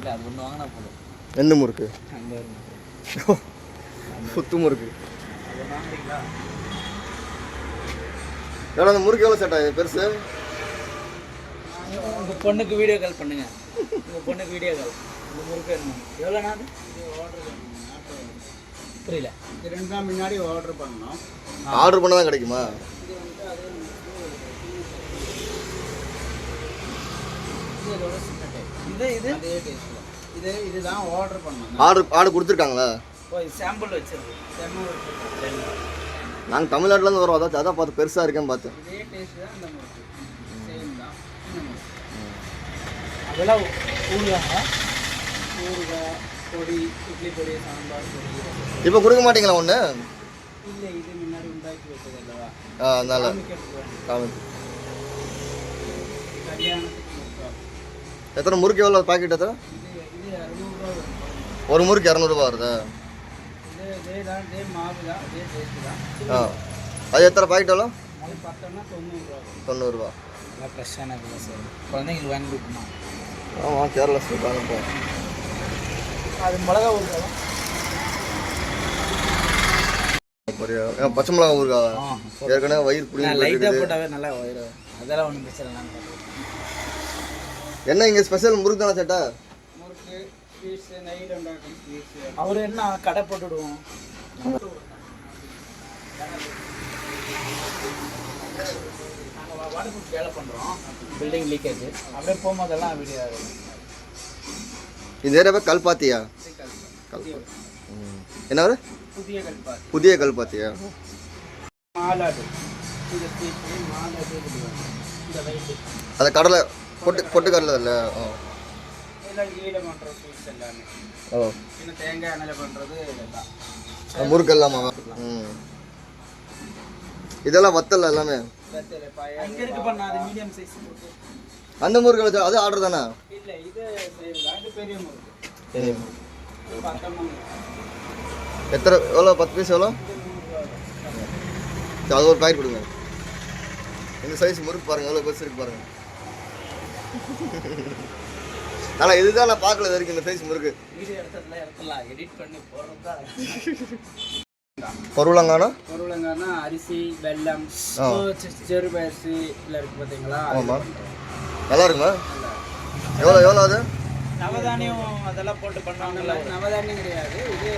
இல்லை அது ஒன்று வாங்கினா போதும். எந்த முறுக்கு? அந்த சுத்து முறுக்கு. அது வாங்குறீங்களா? எவ்வளோ அந்த முறுக்கு எவ்வளோ செட் ஆகுது பெருசு? உங்கள் பொண்ணுக்கு வீடியோ கால் பண்ணுங்க. உங்கள் பொண்ணுக்கு வீடியோ கால். இந்த முறுக்கு வேணும். எவ்வளோண்ணா அது? புரியல. இது 2 நாள் முன்னாடி ஆர்டர் பண்ணோம். ஆர்டர் பண்ணால் தான் கிடைக்குமா? இதுதான் ஆர்டர் பண்ணோம். ஆர்டர் கொடுத்துருக்காங்களா? சாம்பிள் வச்சிருக்கோம். நாங்கள் தமிழ்நாட்டிலேருந்து வரோம். அதான் பார்த்து பெருசாக இருக்கேன்னு பார்த்தேன். இதே டேஸ்ட் தான் இந்த முறுக்கு. சேம் தான். அதெல்லாம் ஊறுகாய் பொடி, இட்லி பொடி, சாம்பார் பொடி. இப்போ கொடுக்க மாட்டீங்களா ஒன்று? இல்லை, இது முன்னாடி உண்டாக்கி வச்சது அல்லவா? அதனால எத்தனை முறுக்கு எவ்வளோ பாக்கெட்? எத்தனை? இது 200 ரூபா. ஒரு முறுக்கு 200 ரூபா வருது. இதே மாவு தான், இதே டேஸ்ட் தான். அது எத்தனை பாக்கெட் எவ்வளோ? அது 10னா 90 ரூபா. 90 ரூபா. நல்லா ஃப்ரெஷ்ஷான இல்லை சார். குழந்தைங்களுக்கு வாங்கி கொடுக்குமா? ஆமாம், கேரளா ஸ்வீட் வாங்கிப்போம். அது மிளகா ஊறுகாய். பச்சை மிளகா ஊறுகாய். ஏற்கனவே வயிறு புளி லைட்டாக போட்டாவே நல்லா வயிறு. அதெல்லாம் ஒன்றும் பிரச்சனை இல்லை. என்ன இங்கே ஸ்பெஷல் முறுக்கு தானே சேட்டா? முறுக்கு, ஸ்வீட்ஸ், நைட் உண்டாக்கும் ஸ்வீட்ஸ். அவர் என்ன கடை போட்டுவிடுவோம். நாங்கள் வாடகை வேலை பண்ணுறோம். பில்டிங் லீக்கேஜ் அப்படியே போகும்போதெல்லாம் வீடியோ ஆகும். இது ஏரியாவே கல்பாத்தியா? என்ன? புதிய கல்பாத்தி. புதிய கல்பாத்தியா? மாலாடு. இந்த ஸ்வீட் மாலாடு. இந்த வயிற்று அது கடலை பொட்டு கடலை இல்லை? எல்லாம் கீழே பண்ணுற ஸ்வீட்ஸ் எல்லாமே. இன்னும் தேங்காய் எண்ணெயில் பண்ணுறது இதெல்லாம் முறுக்கு எல்லாமா? இதெல்லாம் வத்தல் எல்லாமே. இங்கே இருக்கு பண்ணா, அது மீடியம் சைஸ் முறுக்கு. அந்த முறுக்கு வச்சா அது ஆர்டர் தானே? இல்லை, இது பெரிய முறுக்கு. பெரிய முறுக்கு எத்தனை? எவ்வளோ? 10 பீஸ் எவ்வளோ? அது ஒரு பாக்கெட் கொடுங்க. இந்த சைஸ் முறுக்கு பாருங்கள், எவ்வளோ பெருசு இருக்கு பாருங்கள். ஆனால் இதுதான் நான் பார்க்கல வரைக்கும் இந்த சைஸ் முறுக்கு. பொருளங்கானா? பொருளங்கானா அரிசி, வெல்லம், செருபரிசி இல்லை இருக்கு பார்த்தீங்களா? ஆமாம், நல்லா இருக்குமா? எவ்வளோ அது? நவதானியம் அதெல்லாம் போட்டு பண்ணாங்கல்ல. நவதானியம் கிடையாது, இது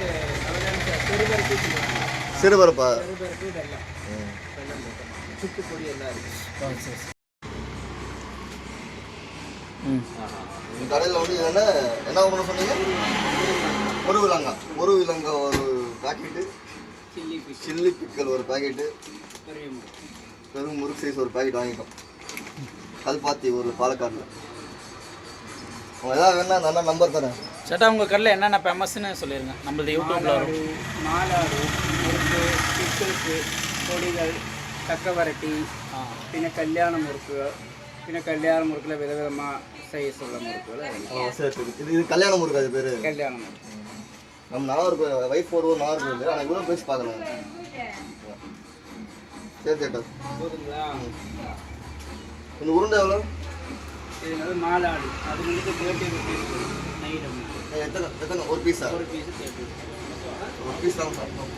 நவதானியம் சிறுபருப்பு. சிறுபருப்பா? சிறுபருப்பு, வெல்லம். வெல்லம் போட்டு சுக்கு பொடி எல்லாம் இருக்கு. கடையில் வந்து என்ன பண்ண சொன்னீங்க? ஒரு விலங்கா ஒரு பாக்கெட்டு. சில்லி பிக்கல் ஒரு பாக்கெட்டு. பெரும் முறுக்கு சைஸ் ஒரு பாக்கெட் வாங்கிட்டோம். கல்பாத்தி ஒரு பாலக்காடில். அவங்க ஏதாவது வேணா அந்த அண்ணா நம்பர் தரேன். சேட்டா, உங்கள் கடையில் என்னென்ன ஃபேமஸ்ன்னு சொல்லிடுங்க. நம்மளது யூடியூப்ல வரும். மாலாடு, முறுக்கு, பிக்கலுக்கு, பொடிகள், தக்கவரட்டி, பின்ன கல்யாண முறுக்கு. பின்ன கல்யாண முறுக்கில் விதவிதமாக சைஸ் உள்ள முறுக்குகள். சரி, இது கல்யாண முறுக்கு. அது பேர் கல்யாண முறுக்கு. நம்ம நாகருக்கு வைஃப் போடுவோம். நாகருக்கு இல்லை, ஆனால் இவ்வளோ பேசி பார்க்கலாம். சரி சேட்டா, போதுங்களா? இந்த உருண்டை எவ்வளோ? இது வந்து மாலாடு. அது வந்து 30 rupees நைட். எத்தனை? ஒரு பீஸா? ஒரு பீஸு 30 rupees. ஒரு பீஸ் தான் சாப்பிட்டோம்.